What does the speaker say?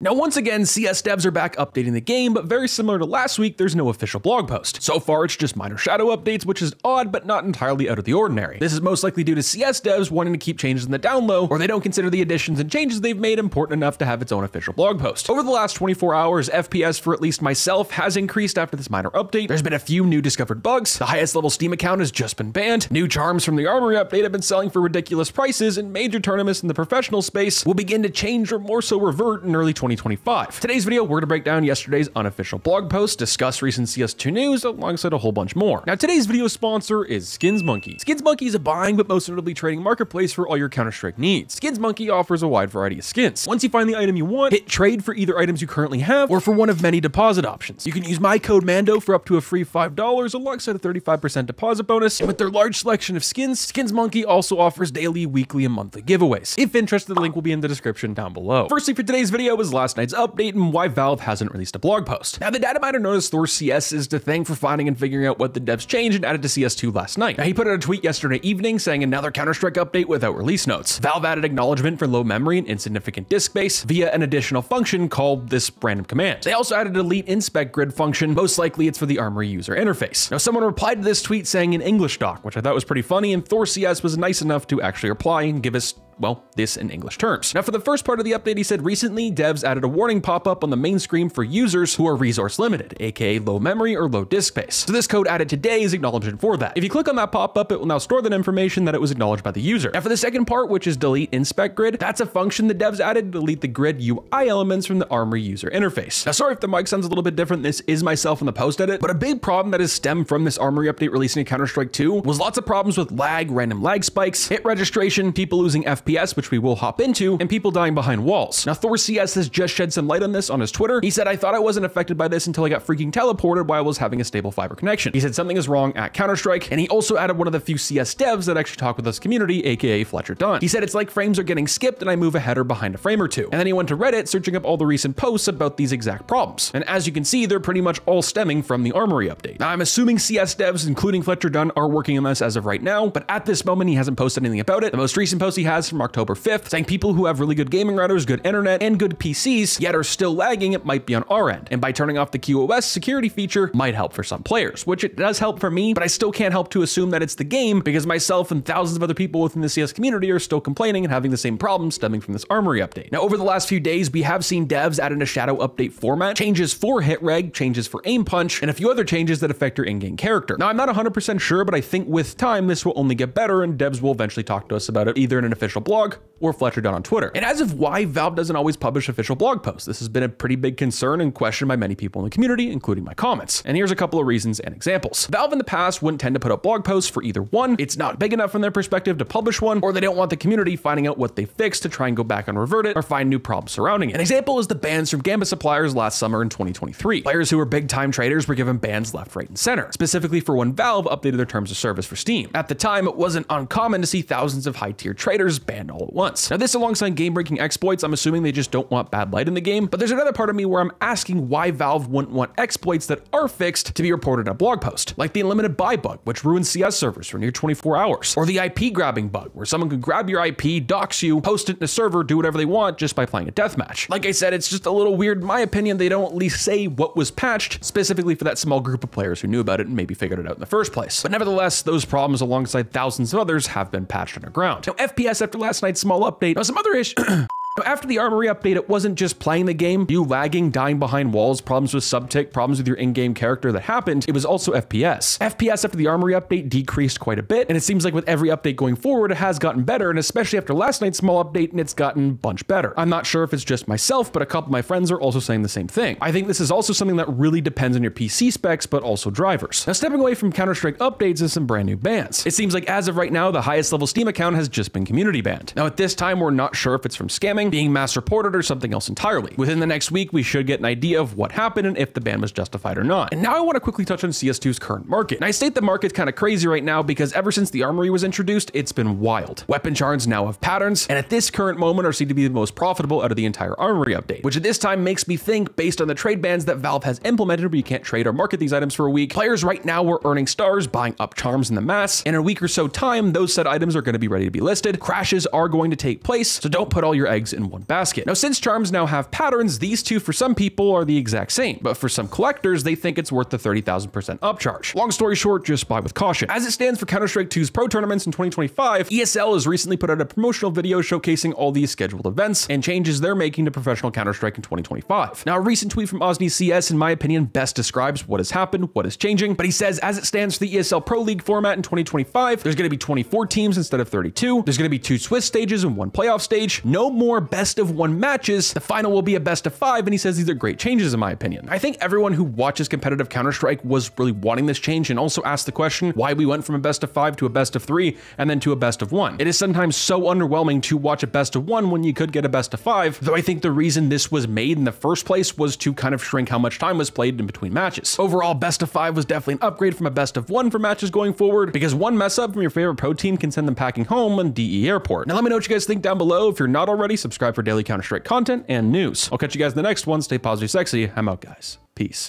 Now, once again, CS devs are back updating the game, but very similar to last week, there's no official blog post. So far, it's just minor shadow updates, which is odd, but not entirely out of the ordinary. This is most likely due to CS devs wanting to keep changes in the down low, or they don't consider the additions and changes they've made important enough to have its own official blog post. Over the last 24 hours, FPS for at least myself has increased after this minor update. There's been a few new discovered bugs, the highest level Steam account has just been banned, new charms from the armory update have been selling for ridiculous prices, and major tournaments in the professional space will begin to change or more so revert in early 2025. Today's video, we're to break down yesterday's unofficial blog post, discuss recent CS2 news, alongside a whole bunch more. Now, today's video sponsor is SkinsMonkey. SkinsMonkey is a buying but most notably trading marketplace for all your Counter-Strike needs. SkinsMonkey offers a wide variety of skins. Once you find the item you want, hit trade for either items you currently have or for one of many deposit options. You can use my code MANDO for up to a free $5 alongside a 35% deposit bonus. And with their large selection of skins, SkinsMonkey also offers daily, weekly, and monthly giveaways. If interested, the link will be in the description down below. Firstly, for today's video was last night's update and why Valve hasn't released a blog post. Now, the data miner known as Thor CS is to thank for finding and figuring out what the devs changed and added to CS2 last night. Now, he put out a tweet yesterday evening saying another Counter-Strike update without release notes. Valve added acknowledgement for low memory and insignificant disk space via an additional function called this random command. They also added a delete inspect grid function. Most likely it's for the armory user interface. Now, someone replied to this tweet saying in English doc, which I thought was pretty funny, and Thor CS was nice enough to actually reply and give us, well, this in English terms. Now, for the first part of the update, he said recently devs added a warning pop-up on the main screen for users who are resource limited, aka low memory or low disk space. So this code added today is acknowledgement for that. If you click on that pop-up, it will now store that information that it was acknowledged by the user. Now, for the second part, which is delete inspect grid, that's a function the devs added to delete the grid UI elements from the armory user interface. Now, sorry if the mic sounds a little bit different, this is myself in the post edit, but a big problem that has stemmed from this armory update releasing in Counter-Strike 2 was lots of problems with lag, random lag spikes, hit registration, people losing FPS, which we will hop into, and people dying behind walls. Now, Thor CS has just shed some light on this on his Twitter. He said, I thought I wasn't affected by this until I got freaking teleported while I was having a stable fiber connection. He said something is wrong at Counter-Strike, and he also added one of the few CS devs that actually talk with us community, aka Fletcher Dunn. He said it's like frames are getting skipped and I move a header behind a frame or two. And then he went to Reddit searching up all the recent posts about these exact problems. And as you can see, they're pretty much all stemming from the armory update. Now, I'm assuming CS devs, including Fletcher Dunn, are working on this as of right now, but at this moment, he hasn't posted anything about it. The most recent post he has from October 5th, saying people who have really good gaming routers, good internet, and good PCs, yet are still lagging, it might be on our end. And by turning off the QoS security feature might help for some players, which it does help for me, but I still can't help to assume that it's the game because myself and thousands of other people within the CS community are still complaining and having the same problems stemming from this armory update. Now, over the last few days, we have seen devs add in a shadow update format, changes for hit reg, changes for aim punch, and a few other changes that affect your in-game character. Now, I'm not 100% sure, but I think with time, this will only get better and devs will eventually talk to us about it either in an official blog or Fletcher Dunn on Twitter. And as of why Valve doesn't always publish official blog posts, this has been a pretty big concern and question by many people in the community, including my comments. And here's a couple of reasons and examples. Valve in the past wouldn't tend to put up blog posts for either one, it's not big enough from their perspective to publish one, or they don't want the community finding out what they fixed to try and go back and revert it or find new problems surrounding it. An example is the bans from Gambit suppliers last summer in 2023. Players who were big time traders were given bans left, right, and center, specifically for when Valve updated their terms of service for Steam. At the time, it wasn't uncommon to see thousands of high-tier traders banned all at once. Now, this alongside game-breaking exploits, I'm assuming they just don't want bad light in the game, but there's another part of me where I'm asking why Valve wouldn't want exploits that are fixed to be reported in a blog post, like the unlimited buy bug, which ruins CS servers for near 24 hours, or the IP grabbing bug, where someone can grab your IP, dox you, post it in a server, do whatever they want just by playing a deathmatch. Like I said, it's just a little weird, in my opinion, they don't at least say what was patched, specifically for that small group of players who knew about it and maybe figured it out in the first place. But nevertheless, those problems alongside thousands of others have been patched underground. Now, FPS after last night's small update, now some other issues. After the armory update, it wasn't just playing the game, you lagging, dying behind walls, problems with subtick, problems with your in-game character that happened, it was also FPS. FPS after the armory update decreased quite a bit, and it seems like with every update going forward, it has gotten better, and especially after last night's small update, and it's gotten a bunch better. I'm not sure if it's just myself, but a couple of my friends are also saying the same thing. I think this is also something that really depends on your PC specs, but also drivers. Now, stepping away from Counter-Strike updates is some brand new bans. It seems like as of right now, the highest level Steam account has just been community banned. Now, at this time, we're not sure if it's from scamming, being mass reported, or something else entirely. Within the next week, we should get an idea of what happened and if the ban was justified or not. And now I want to quickly touch on CS2's current market. And I state the market's kind of crazy right now because ever since the armory was introduced, it's been wild. Weapon charms now have patterns, and at this current moment are seen to be the most profitable out of the entire armory update, which at this time makes me think, based on the trade bans that Valve has implemented where you can't trade or market these items for a week, players right now were earning stars, buying up charms in the mass. In a week or so time, those said items are going to be ready to be listed. Crashes are going to take place, so don't put all your eggs in one basket. Now, since charms now have patterns, these two for some people are the exact same, but for some collectors, they think it's worth the 30,000% upcharge. Long story short, just buy with caution. As it stands for Counter-Strike 2's Pro Tournaments in 2025, ESL has recently put out a promotional video showcasing all these scheduled events and changes they're making to professional Counter-Strike in 2025. Now, a recent tweet from Osni CS, in my opinion, best describes what has happened, what is changing, but he says, as it stands for the ESL Pro League format in 2025, there's going to be 24 teams instead of 32. There's going to be 2 Swiss stages and 1 playoff stage. No more best of 1 matches. The final will be a best of 5, and he says these are great changes in my opinion. I think everyone who watches competitive Counter-Strike was really wanting this change and also asked the question why we went from a best of 5 to a best of 3 and then to a best of 1. It is sometimes so underwhelming to watch a best of 1 when you could get a best of 5, though I think the reason this was made in the first place was to kind of shrink how much time was played in between matches. Overall, best of 5 was definitely an upgrade from a best of 1 for matches going forward, because one mess up from your favorite pro team can send them packing home on DE Airport. Now let me know what you guys think down below. If you're not already, subscribe for daily Counter-Strike content and news. I'll catch you guys in the next one. Stay positive, sexy. I'm out, guys. Peace.